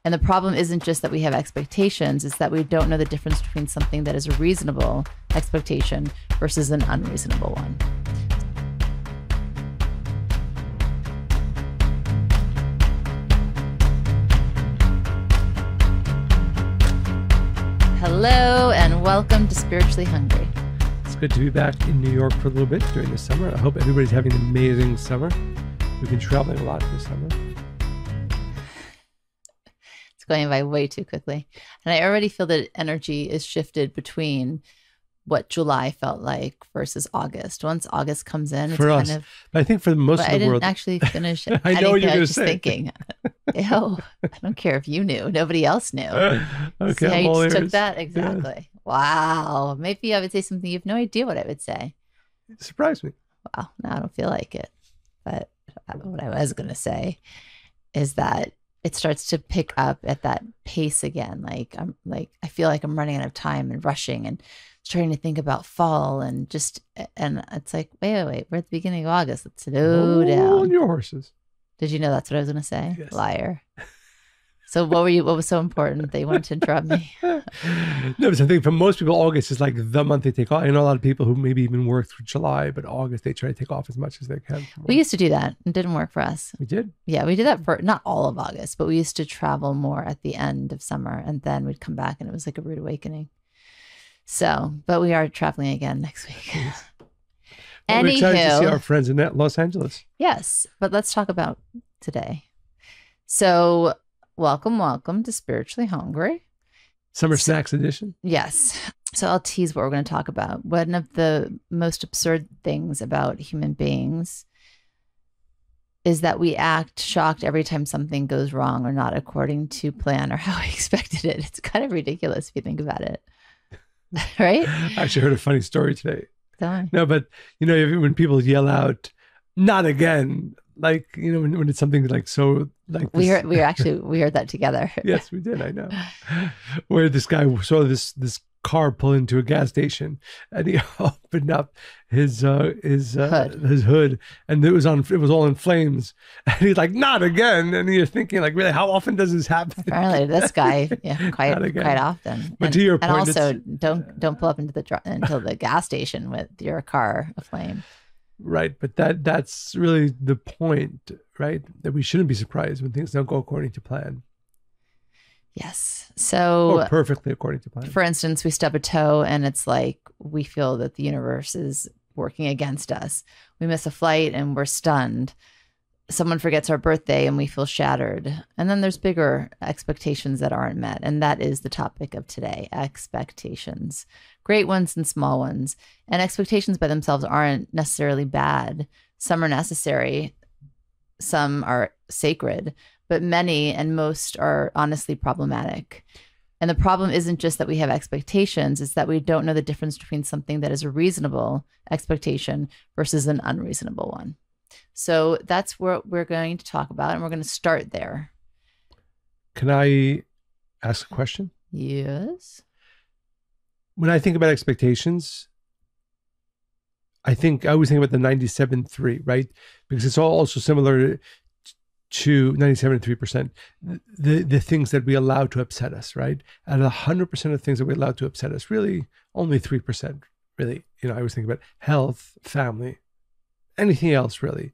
And the problem isn't just that we have expectations, it's that we don't know the difference between something that is a reasonable expectation versus an unreasonable one. Hello and welcome to Spiritually Hungry. It's good to be back in New York for a little bit during the summer. I hope everybody's having an amazing summer. We've been traveling a lot this summer. It's going by way too quickly. And I already feel that energy is shifted between what July felt like versus August. Once August comes in, it's for us, kind of... But I think for most of the world... I didn't actually finish it. I know what you're going to say. Thinking, ew, I don't care if you knew. Nobody else knew. Okay, See how you just took ears. that? Exactly. Yeah. Wow. Maybe I would say something you have no idea what I would say. It surprised me. Wow. No, I don't feel like it. But what I was going to say is that it starts to pick up at that pace again. I feel like I'm running out of time and rushing and starting to think about fall and it's like, wait, we're at the beginning of August. Let's slow down. Hold your horses. Did you know that's what I was going to say? Yes. Liar. So what was so important that you wanted to interrupt me? No, but I think for most people, August is like the month they take off. I know a lot of people who maybe even work through July, but August, they try to take off as much as they can. We used to do that. It didn't work for us. We did? Yeah, we did that for not all of August, but we used to travel more at the end of summer and then we'd come back and it was like a rude awakening. So, but we are traveling again next week. Well, we're excited to see our friends in Los Angeles. Yes, but let's talk about today. So, welcome to Spiritually Hungry. Summer Snacks Edition. Yes. So I'll tease what we're going to talk about. One of the most absurd things about human beings is that we act shocked every time something goes wrong or not according to plan or how we expected it. It's kind of ridiculous if you think about it. Right? I actually heard a funny story today. Tell me. No, but when people yell out, "Not again," like, when it's something like so like this. we heard that together. Yes, we did. I know. Where this guy saw this car pull into a gas station and he opened up his hood and it was all in flames and he's like, "Not again." And you're thinking, like, really, how often does this happen? Apparently this guy, quite often. But to your point, and also don't pull up into the gas station with your car aflame. Right. But that's really the point, right? That we shouldn't be surprised when things don't go according to plan. Yes. So or perfectly according to plan. For instance, we stub a toe and it's like we feel that the universe is working against us. We miss a flight and we're stunned. Someone forgets our birthday and we feel shattered. And then there's bigger expectations that aren't met. And that is the topic of today, expectations. Great ones and small ones. And expectations by themselves aren't necessarily bad. Some are necessary. Some are sacred. But many and most are honestly problematic. And the problem isn't just that we have expectations, it's that we don't know the difference between something that is a reasonable expectation versus an unreasonable one. So that's what we're going to talk about, and we're going to start there. Can I ask a question? Yes. When I think about expectations, I always think about the 97.3, right? Because it's all also similar to 97.3%, the things that we allow to upset us, right? Out of 100% of things that we allow to upset us, really only 3%, really. I always think about health, family, anything else really.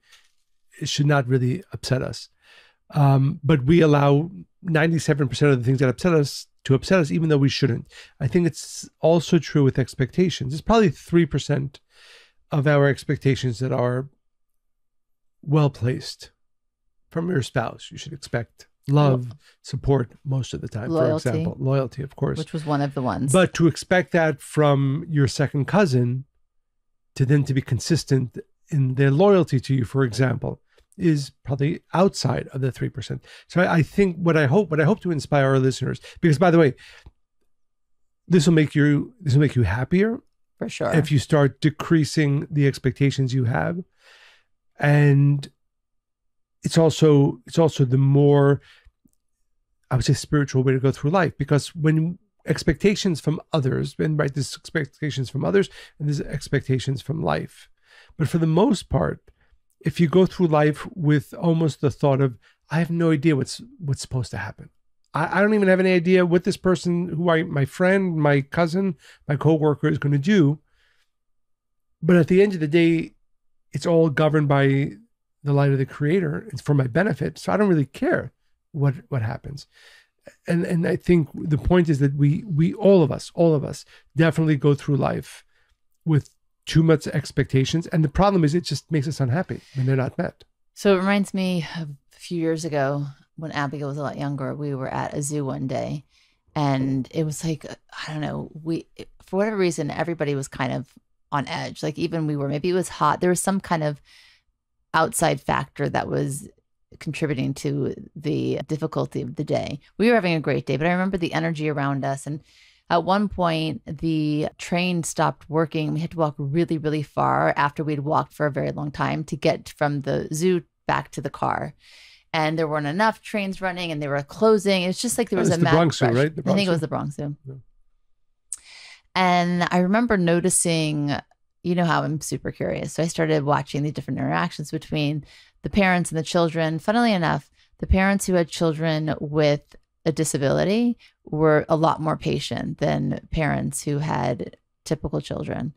It should not really upset us. But we allow 97% of the things that upset us to upset us, even though we shouldn't. I think it's also true with expectations. It's probably 3% of our expectations that are well-placed. From your spouse, you should expect love, support most of the time, loyalty. For example. Loyalty, of course. Which was one of the ones. But to expect that from your second cousin, to be consistent in their loyalty to you, for example, is probably outside of the 3%. So I think what I hope to inspire our listeners, because by the way, this will make you happier. For sure. If you start decreasing the expectations you have. And it's also the more, I would say, spiritual way to go through life, because when expectations from others, and right, there's expectations from others and there's expectations from life. But for the most part, if you go through life with almost the thought of, I have no idea what's supposed to happen. I don't even have any idea what this person, my friend, my cousin, my coworker is going to do. But at the end of the day, it's all governed by the light of the Creator. It's for my benefit. So I don't really care what happens. And I think the point is that we all of us definitely go through life with too much expectations. And the problem is it just makes us unhappy when they're not met. So it reminds me of a few years ago when Abigail was a lot younger. We were at a zoo one day, and it was like, I don't know, for whatever reason, everybody was kind of on edge. Like even maybe it was hot. There was some kind of outside factor that was contributing to the difficulty of the day. We were having a great day, but I remember the energy around us. And at one point, the train stopped working. We had to walk really, really far after we'd walked for a very long time to get from the zoo back to the car. And there weren't enough trains running, and they were closing. It's just like there was a mad Bronx Zoo, rush. right? I think it was the Bronx Zoo. Yeah. And I remember noticing, you know how I'm super curious. So I started watching the different interactions between the parents and the children. Funnily enough, the parents who had children with a disability were a lot more patient than parents who had typical children.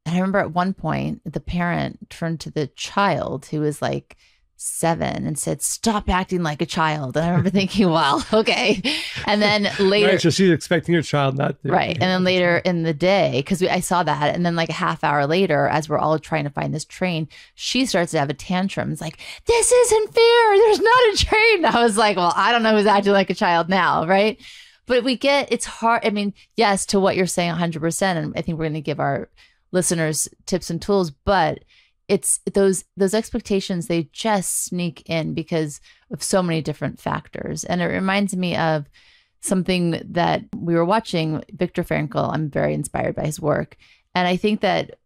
And I remember at one point, the parent turned to the child who was like 7 and said, "Stop acting like a child." And I remember thinking, wow, okay. And then later, Right, so she's expecting her child not to. right. And then later in the day, because I saw that, and then like a half hour later, as we're all trying to find this train, she starts to have a tantrum. It's like, "This isn't fair. There's not a train." I was like, well, I don't know who's acting like a child now, right? But it's hard. I mean, yes, to what you're saying 100%. And I think we're going to give our listeners tips and tools, but it's those expectations, they just sneak in because of so many different factors. And it reminds me of something that we were watching, Viktor Frankl. I'm very inspired by his work. And I think that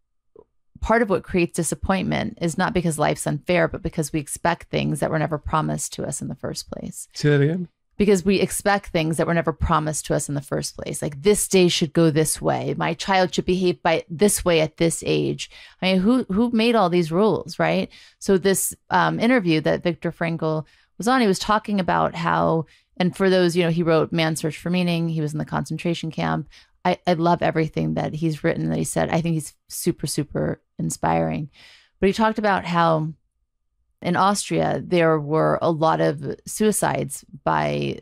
part of what creates disappointment is not because life's unfair, but because we expect things that were never promised to us in the first place. Say that again. Because we expect things that were never promised to us in the first place. Like, this day should go this way. My child should behave by this way at this age. I mean, who made all these rules, right? So this interview that Viktor Frankl was on, he was talking about how, and for those, he wrote Man's Search for Meaning. He was in the concentration camp. I love everything that he's written, that he said. I think he's super, super inspiring. But he talked about how in Austria, there were a lot of suicides by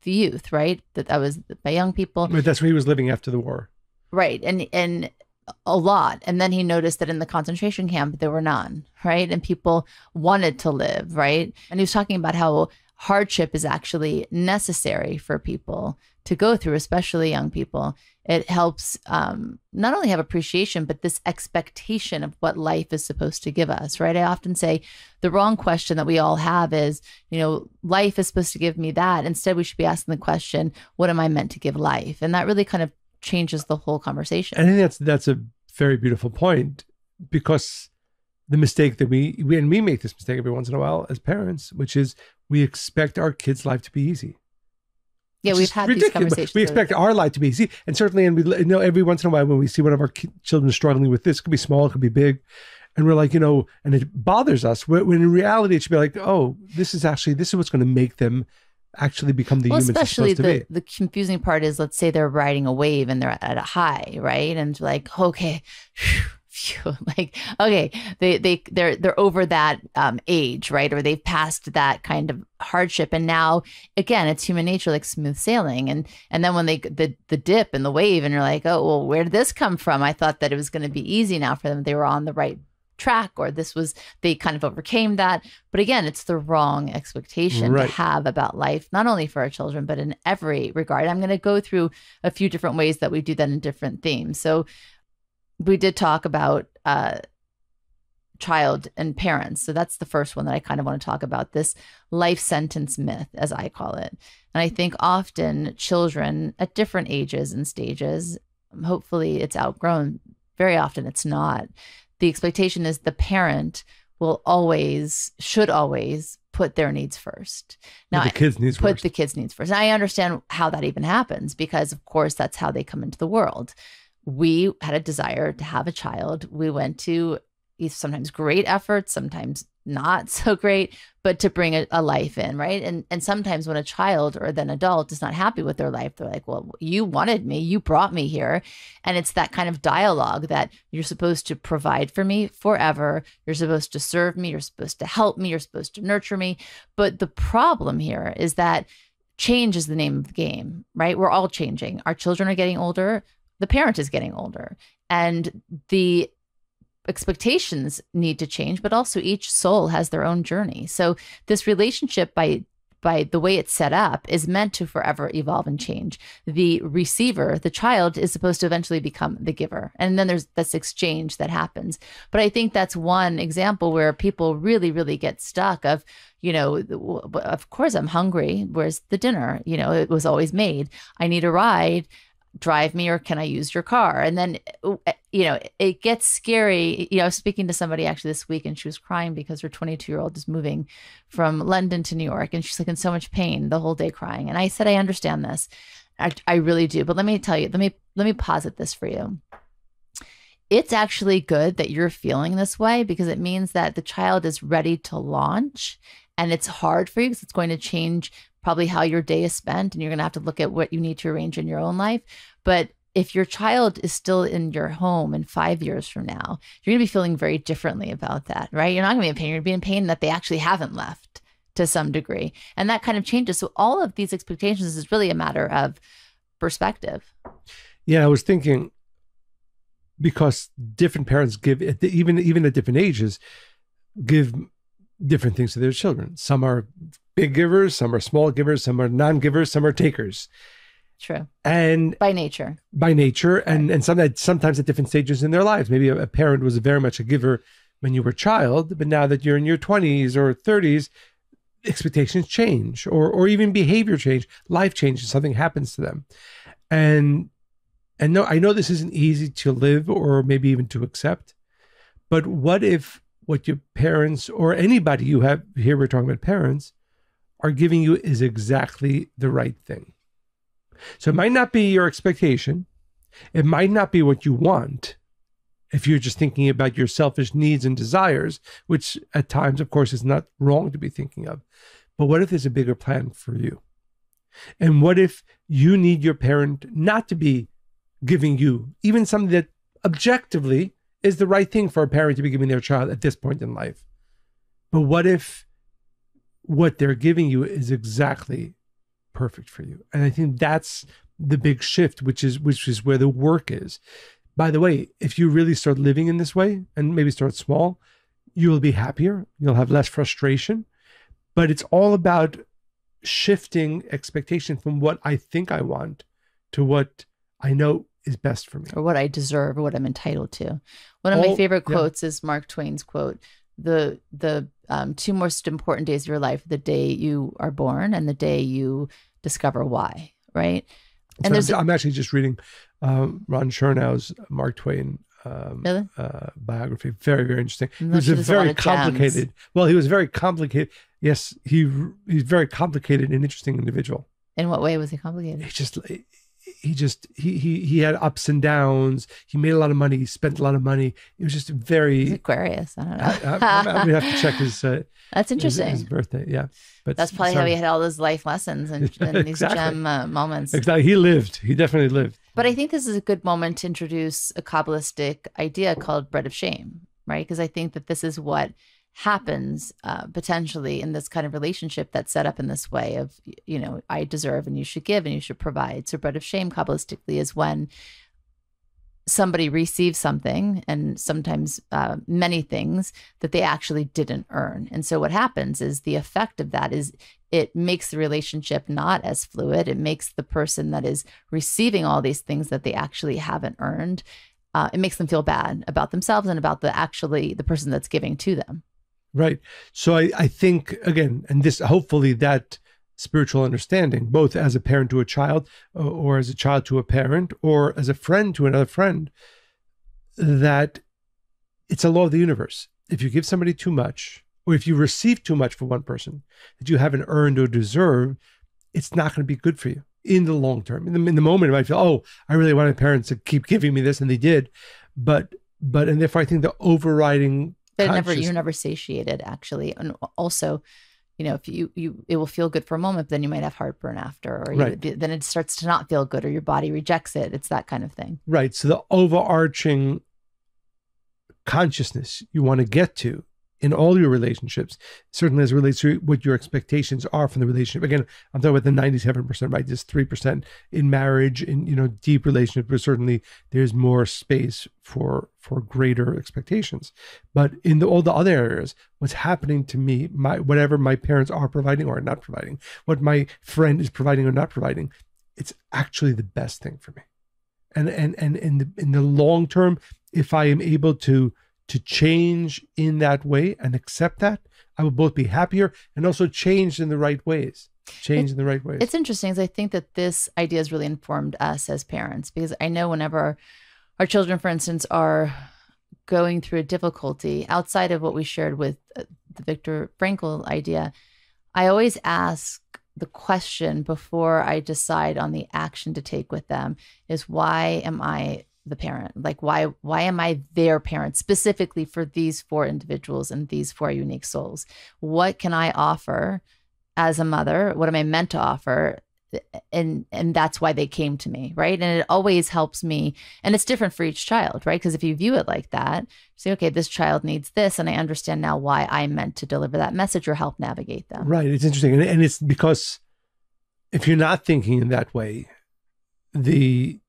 the youth, right? That was by young people. But that's where he was living after the war. Right. And a lot. And then he noticed that in the concentration camp, there were none, right? And people wanted to live, right? And he was talking about how hardship is actually necessary for people to go through, especially young people. It helps not only have appreciation, but this expectation of what life is supposed to give us, right? I often say the wrong question that we all have is, life is supposed to give me that. Instead, we should be asking the question, what am I meant to give life? And that really kind of changes the whole conversation. I think that's a very beautiful point, because the mistake that we make this mistake every once in a while as parents, which is we expect our kids' life to be easy. Yeah, we've had these conversations. We expect our life to be easy. And certainly, and we every once in a while when we see one of our children struggling with this, it could be small, it could be big. And we're like, and it bothers us. When in reality, it should be like, oh, this is what's going to make them actually become the humans they're supposed to be. The confusing part is, let's say they're riding a wave and they're at a high, right? And like, okay, like, okay, they're over that age, right? Or they've passed that kind of hardship, and now again, it's human nature, like smooth sailing. And then when the dip and the wave, and you're like, oh, well, where did this come from? I thought that it was going to be easy now for them. They were on the right track, or they kind of overcame that. But again, it's the wrong expectation to have about life, not only for our children, but in every regard. I'm going to go through a few different ways that we do that in different themes. So we did talk about child and parents. So that's the first one that I kind of want to talk about, this life sentence myth, as I call it. And I think often children at different ages and stages, hopefully it's outgrown. Very often it's not. The expectation is the parent should always put their needs first. Now, the kids' needs put first. the kids' needs first. And I understand how that even happens, because of course that's how they come into the world. We had a desire to have a child. We went to sometimes great efforts, sometimes not so great, but to bring a life in, right? And sometimes when a child or then adult is not happy with their life, they're like, well, you wanted me, you brought me here. And it's that kind of dialogue that you're supposed to provide for me forever. You're supposed to serve me. You're supposed to help me. You're supposed to nurture me. But the problem here is that change is the name of the game, right? We're all changing. Our children are getting older. The parent is getting older. And the expectations need to change, but also each soul has their own journey. So this relationship, by the way it's set up, is meant to forever evolve and change. The receiver, the child, is supposed to eventually become the giver. And then there's this exchange that happens. But I think that's one example where people really, really get stuck of, of course I'm hungry. Where's the dinner? It was always made. I need a ride. Drive me, or can I use your car? And then, it gets scary. I was speaking to somebody actually this week, and she was crying because her 22-year-old is moving from London to New York, and she's like in so much pain the whole day crying. And I said, I understand this. I really do. But let me tell you, let me posit this for you. It's actually good that you're feeling this way, because it means that the child is ready to launch, and it's hard for you because it's going to change probably how your day is spent, and you're going to have to look at what you need to arrange in your own life. But if your child is still in your home in 5 years from now, you're going to be feeling very differently about that, right? You're not going to be in pain. You're going to be in pain that they actually haven't left to some degree. And that kind of changes. So all of these expectations is really a matter of perspective. Yeah, I was thinking, because different parents give, even at different ages, give different things to their children. Some are big givers, some are small givers, some are non-givers, some are takers. True. And by nature. Right. And sometimes at different stages in their lives. Maybe a parent was very much a giver when you were a child, but now that you're in your 20s or 30s, expectations change, or even behavior change, life changes, something happens to them. And no, I know this isn't easy to live or maybe even to accept, but what if what your parents, or anybody you have here, we're talking about parents, are giving you is exactly the right thing? So it might not be your expectation. It might not be what you want if you're just thinking about your selfish needs and desires, which at times, of course, is not wrong to be thinking of. But what if there's a bigger plan for you? And what if you need your parent not to be giving you even something that objectively is the right thing for a parent to be giving their child at this point in life? But what if what they're giving you is exactly perfect for you? And I think that's the big shift, which is where the work is. By the way, if you really start living in this way, and maybe start small, you'll be happier, you'll have less frustration. But it's all about shifting expectation from what I think I want to what I know is best for me, or what I deserve, or what I'm entitled to. One of my favorite quotes is Mark Twain's quote: the two most important days of your life, the day you are born and the day you discover why, right? And I'm actually just reading Ron Chernow's Mark Twain really? Biography. Very, very interesting. He was a very complicated, he was very complicated. Yes, he's very complicated and interesting individual. In what way was he complicated? He had ups and downs. He made a lot of money. He spent a lot of money. It was just very... He's Aquarius. I don't know. I'm going to have to check his... That's interesting. His birthday, yeah. But that's probably how he had all those life lessons and these gem moments. Exactly. He lived. He definitely lived. But I think this is a good moment to introduce a kabbalistic idea called bread of shame, right? Because I think that this is what happens potentially in this kind of relationship that's set up in this way of, I deserve and you should give and you should provide. So bread of shame kabbalistically is when somebody receives something, and sometimes many things, that they actually didn't earn. And so what happens is the effect of that is it makes the relationship not as fluid. It makes the person that is receiving all these things that they actually haven't earned, it makes them feel bad about themselves and about the person that's giving to them. Right. So I think, again, and this, hopefully that spiritual understanding, both as a parent to a child, or as a child to a parent, or as a friend to another friend, that it's a law of the universe. If you give somebody too much, or if you receive too much from one person that you haven't earned or deserved, it's not going to be good for you in the long term. In the moment, it might feel, oh, I really want my parents to keep giving me this, and they did. But and therefore I think the overriding... You're never satiated, actually. And also, if it will feel good for a moment, but then you might have heartburn after, or Right. then it starts to not feel good, or your body rejects it. It's that kind of thing. Right. So the overarching consciousness you want to get to in all your relationships, certainly as it relates to what your expectations are from the relationship. Again, I'm talking about the 97%, right? There's 3% in marriage, in deep relationships, but certainly there's more space for greater expectations. But in all the other areas, what's happening to me, whatever my parents are providing or not providing, what my friend is providing or not providing, it's actually the best thing for me. And in the long term, if I am able to change in that way and accept that, I will both be happier and also change in the right ways. It's interesting, because I think that this idea has really informed us as parents, because I know whenever our children, for instance, are going through a difficulty outside of what we shared with the Viktor Frankl idea, I always ask the question before I decide on the action to take with them is, why am I the parent? Like, why am I their parent specifically for these 4 individuals and these 4 unique souls? What can I offer as a mother? What am I meant to offer? And that's why they came to me, right? And it always helps me. And it's different for each child, right? Because if you view it like that, say, okay, this child needs this, and I understand now why I'm meant to deliver that message or help navigate them. Right. It's interesting. And it's because if you're not thinking in that way, the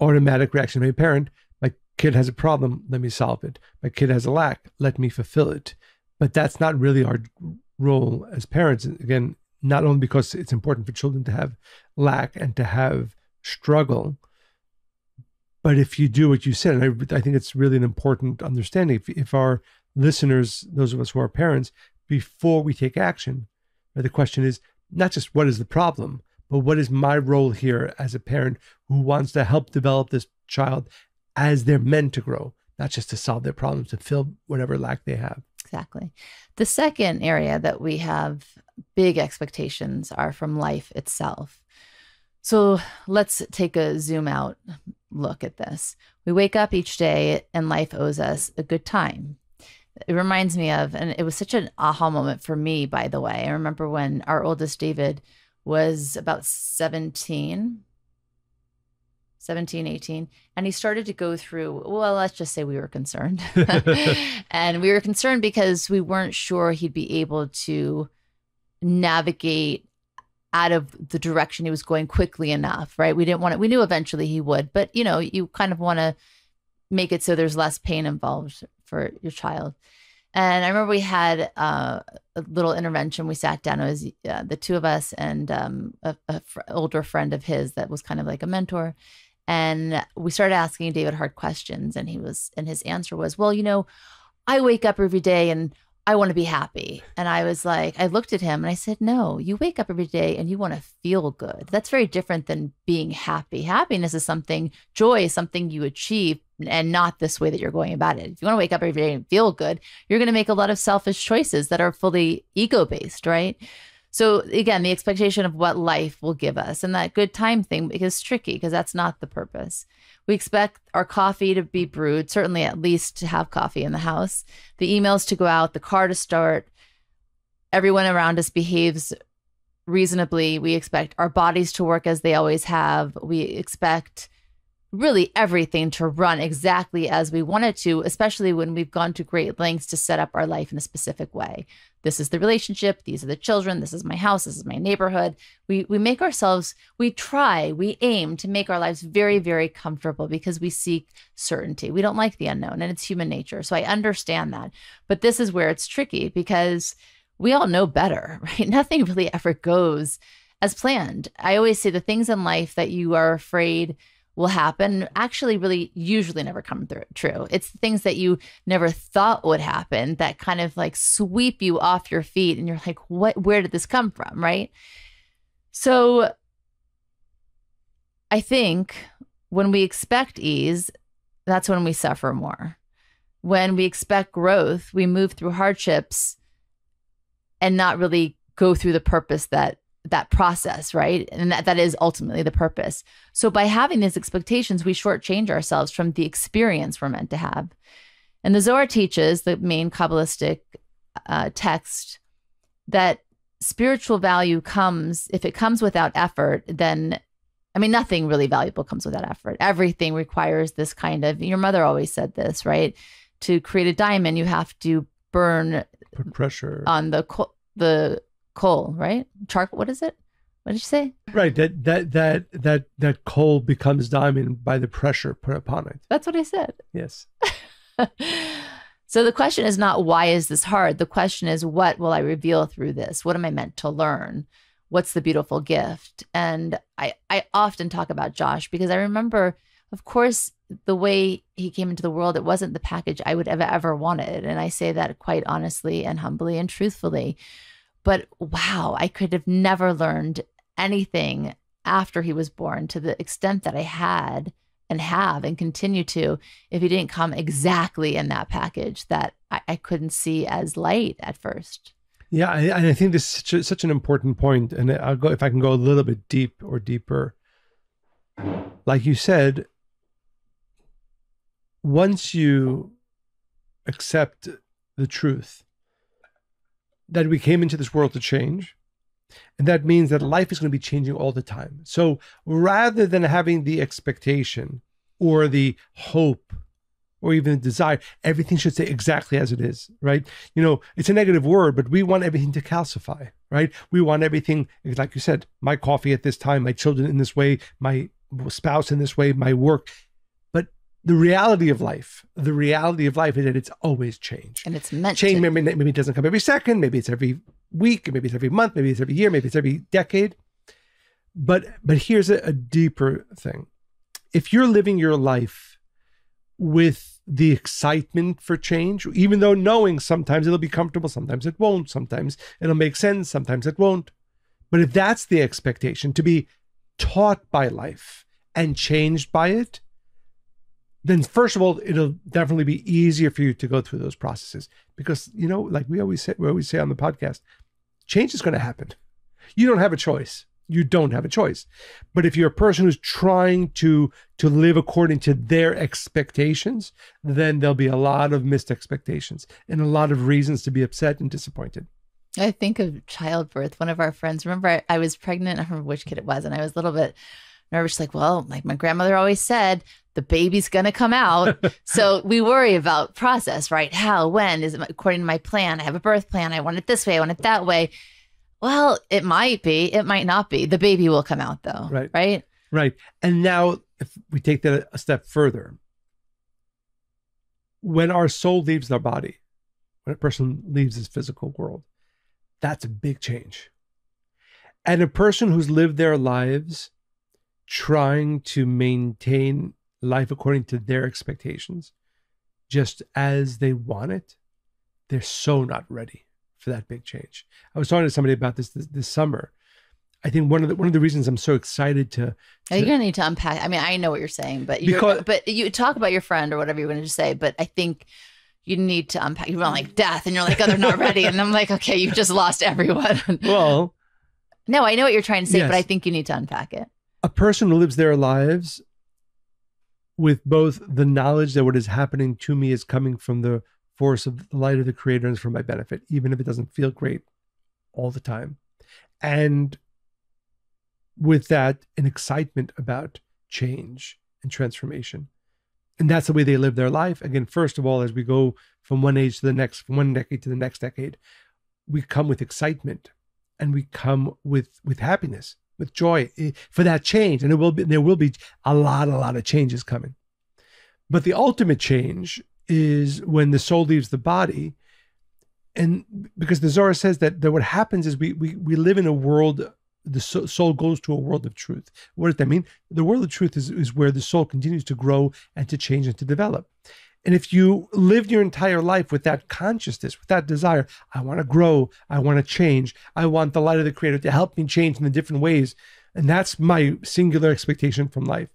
automatic reaction of a parent, my kid has a problem, let me solve it. My kid has a lack, let me fulfill it. But that's not really our role as parents. Again, not only because it's important for children to have lack and to have struggle, but if you do what you said, and I think it's really an important understanding, if our listeners, those of us who are parents, before we take action, the question is not just what is the problem, but what is my role here as a parent who wants to help develop this child as they're meant to grow, not just to solve their problems, to fill whatever lack they have. Exactly. The second area that we have big expectations are from life itself. So let's take a zoom out look at this. We wake up each day and life owes us a good time. It reminds me of, and it was such an aha moment for me, by the way. I remember when our oldest David was about 17, 18, and he started to go through, well, let's just say we were concerned. And we were concerned because we weren't sure he'd be able to navigate out of the direction he was going quickly enough, right? We didn't want it. We knew eventually he would, but you kind of want to make it so there's less pain involved for your child. And I remember we had a little intervention. We sat down. It was the 2 of us and older friend of his that was kind of like a mentor. And we started asking David hard questions. And his answer was, well, I wake up every day and I want to be happy. And I was like, I looked at him and I said, no, you wake up every day and you want to feel good. That's very different than being happy. Happiness is joy is something you achieve, and not this way that you're going about it. If you want to wake up every day and feel good, you're going to make a lot of selfish choices that are fully ego-based, right? So again, the expectation of what life will give us, and that good time thing is tricky because that's not the purpose. We expect our coffee to be brewed, certainly at least to have coffee in the house, the emails to go out, the car to start, everyone around us behaves reasonably. We expect our bodies to work as they always have. We expect really everything to run exactly as we want it to, especially when we've gone to great lengths to set up our life in a specific way. This is the relationship. These are the children. This is my house. This is my neighborhood. We aim to make our lives very, very comfortable because we seek certainty. We don't like the unknown, and it's human nature. So I understand that. But this is where it's tricky because we all know better, right? Nothing really ever goes as planned. I always say the things in life that you are afraid will happen actually really usually never come true. It's things that you never thought would happen that kind of like sweep you off your feet and you're like, where did this come from, right? So I think when we expect ease, that's when we suffer more. When we expect growth, we move through hardships and not really go through the purpose that process, right? And that is ultimately the purpose. So by having these expectations, we shortchange ourselves from the experience we're meant to have. And the Zohar teaches, the main kabbalistic text, that spiritual value comes, if it comes without effort, then, I mean, nothing really valuable comes without effort. Everything requires this kind of, your mother always said this, right? To create a diamond, you have to put pressure on the coal, right? Charcoal, what is it? What did you say? Right. That coal becomes diamond by the pressure put upon it. That's what I said. Yes. So the question is not, why is this hard? The question is, what will I reveal through this? What am I meant to learn? What's the beautiful gift? And I often talk about Josh because I remember, of course, the way he came into the world, it wasn't the package I would have ever wanted. And I say that quite honestly and humbly and truthfully. But wow, I could have never learned anything after he was born to the extent that I had and have and continue to, if he didn't come exactly in that package that I couldn't see as light at first. Yeah, I think this is such an important point. And I'll go, if I can go a little bit deeper. Like you said, once you accept the truth that we came into this world to change, and that means that life is going to be changing all the time. So rather than having the expectation or the hope or even the desire, everything should stay exactly as it is, right? You know, it's a negative word, but we want everything to calcify, right? We want everything, like you said, my coffee at this time, my children in this way, my spouse in this way, my work. But the reality of life is that it's always change. And it's meant change. to. Maybe it doesn't come every second, maybe it's every week, maybe it's every month, maybe it's every year, maybe it's every decade. But here's a deeper thing. If you're living your life with the excitement for change, even though knowing sometimes it'll be comfortable, sometimes it won't, sometimes it'll make sense, sometimes it won't. But if that's the expectation, to be taught by life and changed by it, then first of all, it'll definitely be easier for you to go through those processes. Because, you know, like we always say on the podcast, change is going to happen. You don't have a choice. You don't have a choice. But if you're a person who's trying to live according to their expectations, then there'll be a lot of missed expectations and a lot of reasons to be upset and disappointed. I think of childbirth. One of our friends, remember I was pregnant, I don't remember which kid it was, and I was a little bit nervous, like, well, like my grandmother always said, the baby's going to come out. So we worry about process, right? How, when, is it according to my plan? I have a birth plan. I want it this way. I want it that way. Well, it might be, it might not be. The baby will come out though. Right. Right. Right. And now if we take that a step further, when our soul leaves our body, when a person leaves this physical world, that's a big change. And a person who's lived their lives trying to maintain life according to their expectations, just as they want it, they're so not ready for that big change. I was talking to somebody about this summer. I think one of the reasons I'm so excited to you're gonna need to unpack. I mean, I know what you're saying, but you talk about your friend or whatever you're going to say. But I think you need to unpack. You're like death, and you're like, oh, they're not ready, and I'm like, okay, you've just lost everyone. Well, no, I know what you're trying to say, yes. But I think you need to unpack it. A person who lives their lives with both the knowledge that what is happening to me is coming from the force of the light of the Creator and is for my benefit, even if it doesn't feel great all the time. And with that, an excitement about change and transformation. And that's the way they live their life. Again, first of all, as we go from one age to the next, from one decade to the next decade, we come with excitement and we come with happiness, with joy for that change. And there will be a lot of changes coming. But the ultimate change is when the soul leaves the body. And because the Zohar says that what happens is we live in a world, the soul goes to a world of truth. What does that mean? The world of truth is where the soul continues to grow and to change and to develop. And if you live your entire life with that consciousness, with that desire, I want to grow, I want to change, I want the light of the Creator to help me change in the different ways, and that's my singular expectation from life,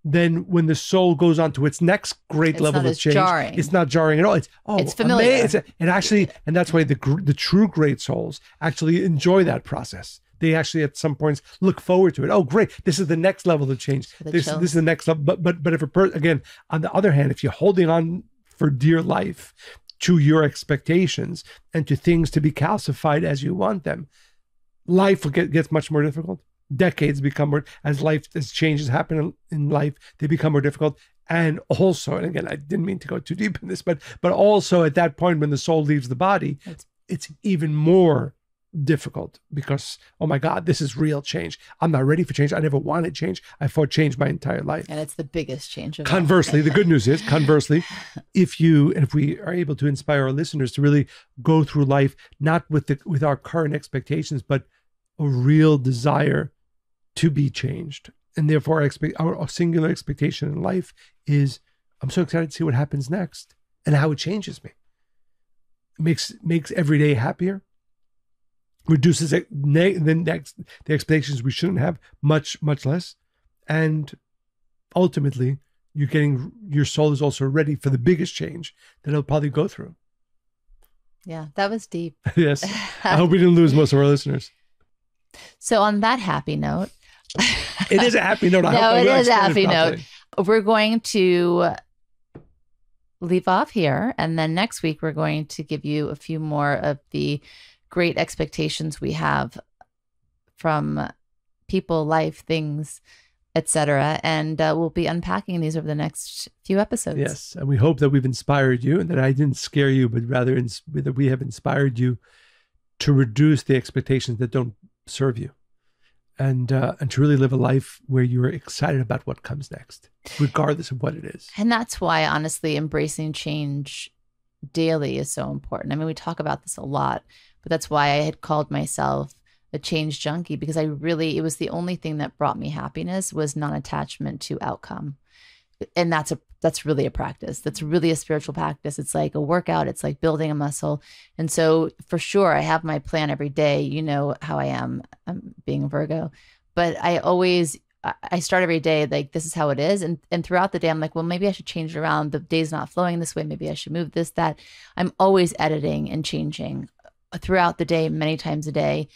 then when the soul goes on to its next great level of change, jarring. It's not jarring at all. It's familiar. And that's why the true great souls actually enjoy that process. They actually at some points look forward to it. Oh, great. This is the next level of change. This is the next level. But if again, on the other hand, if you're holding on for dear life to your expectations and to things to be calcified as you want them, life gets much more difficult. Decades become more, as changes happen in life, they become more difficult. And also, and again, I didn't mean to go too deep in this, but also at that point when the soul leaves the body, it's even more difficult because, oh my God, this is real change. I'm not ready for change. I never wanted change. I fought change my entire life. And it's the biggest change of Conversely, the good news is, if we are able to inspire our listeners to really go through life, not with our current expectations, but a real desire to be changed. And therefore our singular expectation in life is, I'm so excited to see what happens next and how it changes me. It makes every day happier, reduces the expectations we shouldn't have much less, and ultimately your soul is also ready for the biggest change that it'll probably go through. Yeah, that was deep. Yes. I hope we didn't lose most of our listeners. So on that happy note, it is a happy note. It is a happy note. We're going to leave off here, and then next week we're going to give you a few more of the great expectations we have from people, life, things, etc. And we'll be unpacking these over the next few episodes. Yes, and we hope that we've inspired you, and that I didn't scare you, but rather that we have inspired you to reduce the expectations that don't serve you. And to really live a life where you're excited about what comes next, regardless of what it is. And that's why, honestly, embracing change daily is so important. I mean, we talk about this a lot, but that's why I had called myself a change junkie, because it was the only thing that brought me happiness was non-attachment to outcome. And that's really a practice. That's really a spiritual practice. It's like a workout. It's like building a muscle. And so for sure, I have my plan every day. You know how I am. I'm being a Virgo, but I start every day like, this is how it is. And throughout the day, I'm like, well, maybe I should change it around. The day's not flowing this way. Maybe I should move this, that. I'm always editing and changing throughout the day, many times a day,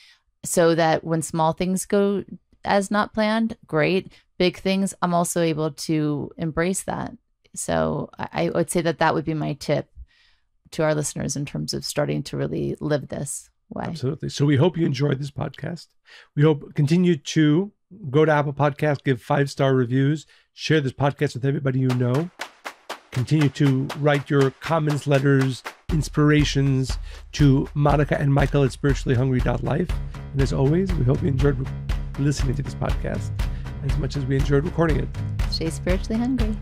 so that when small things go as not planned, great. Big things, I'm also able to embrace that. So I would say that would be my tip to our listeners in terms of starting to really live this way. Absolutely. So we hope you enjoyed this podcast. We hope continue to go to Apple Podcasts, give 5-star reviews, share this podcast with everybody you know. Continue to write your comments, letters, inspirations to Monica and Michael at spirituallyhungry.life. And as always, we hope you enjoyed listening to this podcast as much as we enjoyed recording it. Stay spiritually hungry.